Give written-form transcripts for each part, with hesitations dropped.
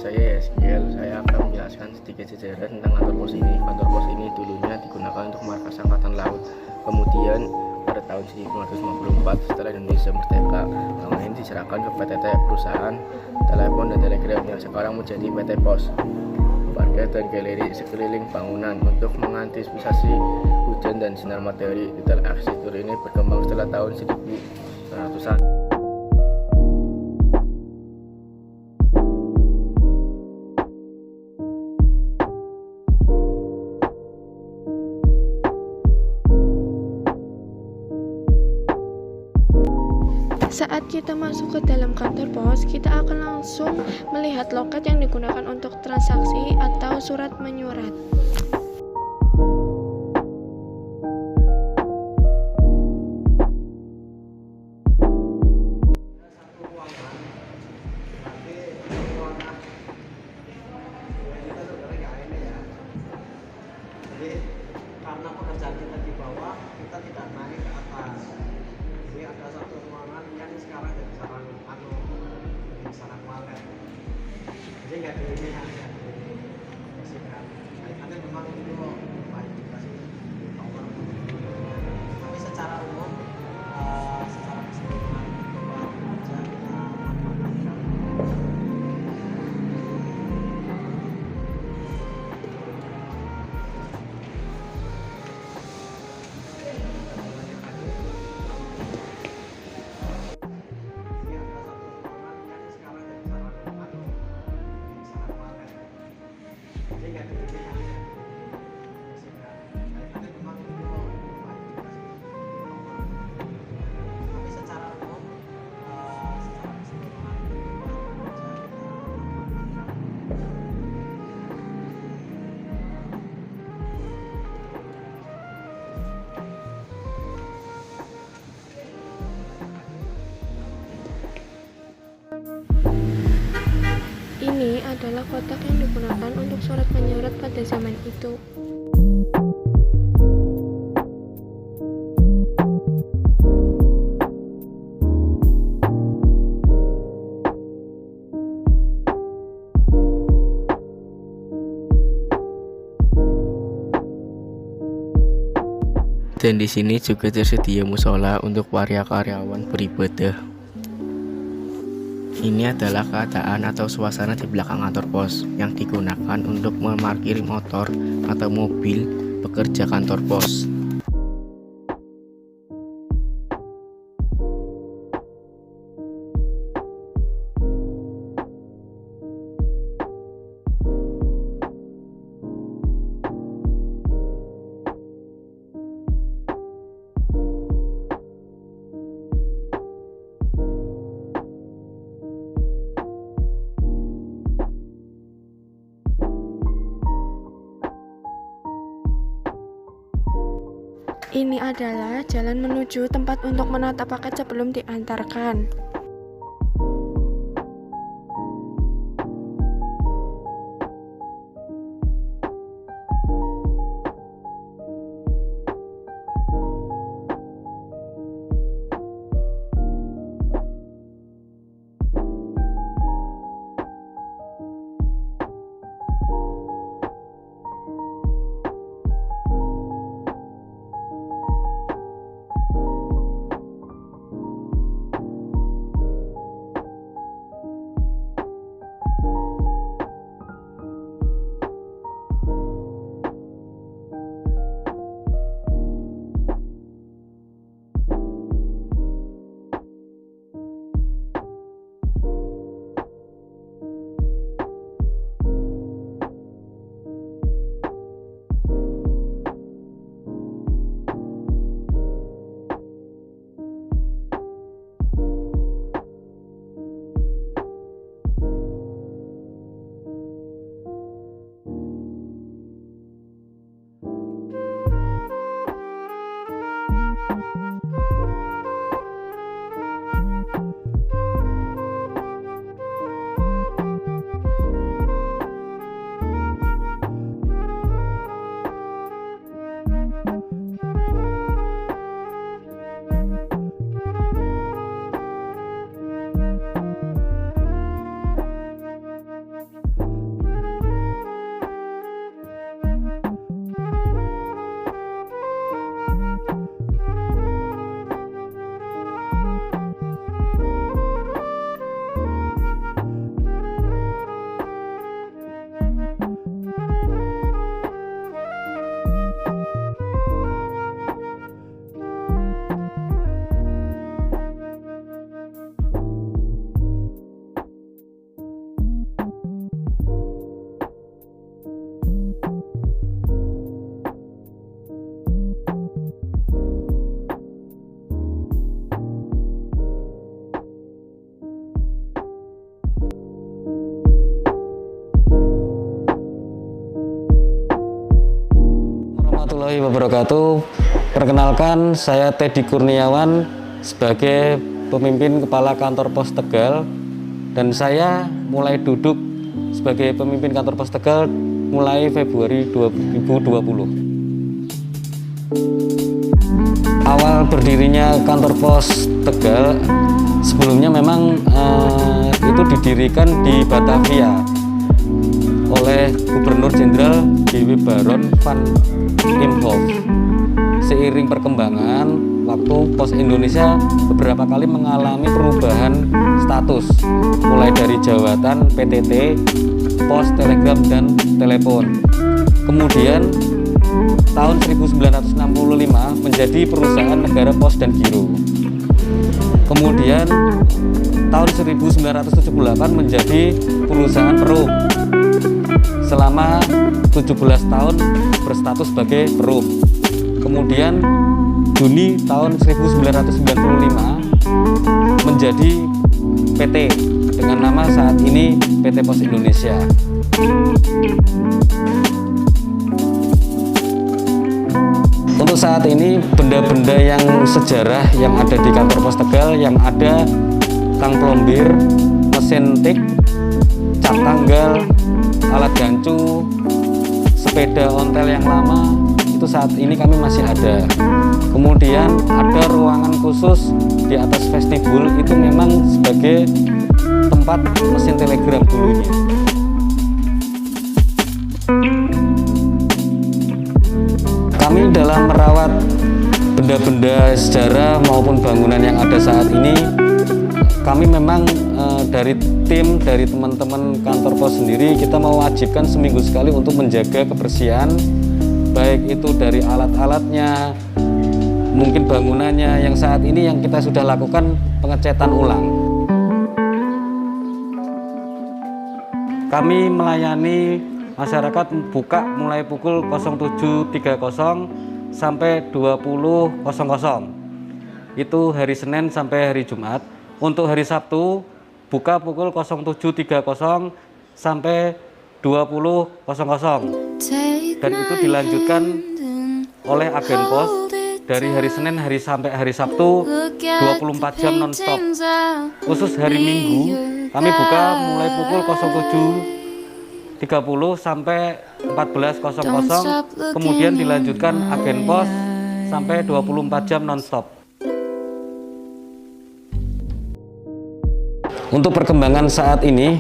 saya Eskiel. Saya akan menjelaskan sedikit sejarah tentang kantor pos ini. Kantor pos ini dulunya digunakan untuk markas angkatan laut. Kemudian pada tahun 1954 setelah Indonesia merdeka, bangunan ini diserahkan ke PTT, perusahaan telepon dan telegram yang sekarang menjadi PT Pos. Parkir dan galeri sekeliling bangunan untuk mengantisipasi hujan dan sinar matahari. Detail arsitektur ini berkembang setelah tahun 1900-an. Saat kita masuk ke dalam kantor pos, kita akan langsung melihat loket yang digunakan untuk transaksi atau surat menyurat. Jadi karena pekerjaan kita di bawah, kita tidak naik ke atas. Jadi ada satu ruangan yang sekarang jadi sarang sarang walet. Jadi nggak di ini hanya bersihkan. Kaitannya memang itu baik dikasih tower. Tapi secara umum, secara keseluruhan tempat kerja kita manfaatkan. Ini adalah kotak yang digunakan untuk surat menyurat pada zaman itu. Dan di sini juga tersedia musola untuk para karyawan beribadah. Ini adalah keadaan atau suasana di belakang kantor pos yang digunakan untuk memarkir motor atau mobil pekerja kantor pos. Ini adalah jalan menuju tempat untuk menata paket sebelum diantarkan. wabarakatuh. Perkenalkan, saya Teddy Kurniawan sebagai pemimpin Kepala Kantor Pos Tegal, dan saya mulai duduk sebagai pemimpin Kantor Pos Tegal mulai Februari 2020. Awal berdirinya Kantor Pos Tegal sebelumnya memang itu didirikan di Batavia oleh Gubernur Jenderal D.W. Baron van Imhoff. Seiring perkembangan waktu, Pos Indonesia beberapa kali mengalami perubahan status, mulai dari jabatan PTT, Pos, Telegram, dan Telepon. Kemudian tahun 1965 menjadi perusahaan negara Pos dan Giro. Kemudian tahun 1978 menjadi perusahaan Perum. Selama 17 tahun berstatus sebagai Perum. Kemudian Juni tahun 1995 menjadi PT dengan nama saat ini PT Pos Indonesia. Untuk saat ini benda-benda yang sejarah yang ada di Kantor Pos Tegal, yang ada tang plombir, mesin tik, cat tanggal, alat gancu, sepeda ontel yang lama, itu saat ini kami masih ada. Kemudian ada ruangan khusus di atas vestibul, itu memang sebagai tempat mesin telegram dulunya. Kami dalam merawat benda-benda sejarah maupun bangunan yang ada saat ini, kami memang dari tim, dari teman-teman kantor pos sendiri, kita mewajibkan seminggu sekali untuk menjaga kebersihan, baik itu dari alat-alatnya, mungkin bangunannya. Yang saat ini yang kita sudah lakukan pengecetan ulang. Kami melayani masyarakat buka mulai pukul 07.30 sampai 20.00. Itu hari Senin sampai hari Jumat. Untuk hari Sabtu buka pukul 07.30 sampai 20.00. Dan itu dilanjutkan oleh agen pos dari hari Senin sampai hari Sabtu 24 jam non-stop. Khusus hari Minggu kami buka mulai pukul 07.30 sampai 14.00, kemudian dilanjutkan agen pos sampai 24 jam non-stop. Untuk perkembangan saat ini,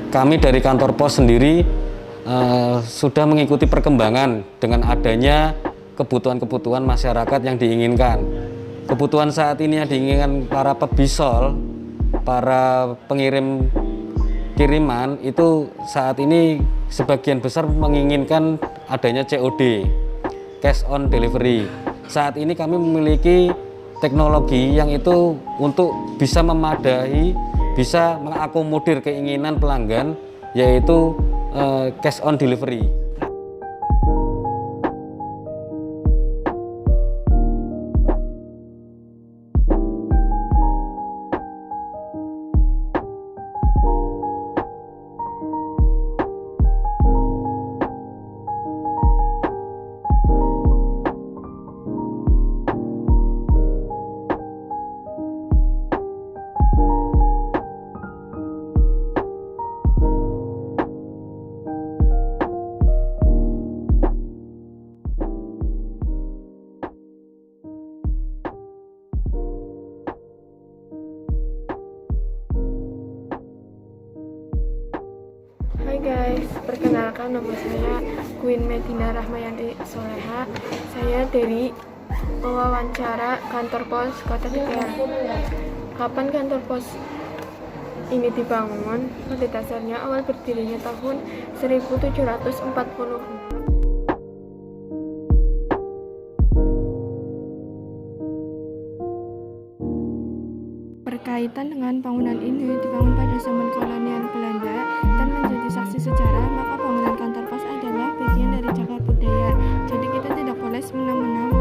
kami dari kantor pos sendiri sudah mengikuti perkembangan dengan adanya kebutuhan-kebutuhan masyarakat yang diinginkan. Kebutuhan saat ini yang diinginkan para pebisol, para pengirim kiriman, itu saat ini sebagian besar menginginkan adanya COD, cash on delivery. Saat ini kami memiliki teknologi yang itu untuk bisa memadai, bisa mengakomodir keinginan pelanggan, yaitu cash on delivery. Hai guys, perkenalkan nama saya Queen Medina Rahmayanti Soleha. Saya dari pewawancara kantor pos Kota Tegal. Kapan kantor pos ini dibangun? Pada dasarnya awal berdirinya tahun 1740. Berkaitan dengan bangunan ini dibangun pada zaman kolonial Belanda dan menjadi saksi sejarah, maka bangunan kantor pos adalah bagian dari cagar budaya. Jadi kita tidak boleh semena-mena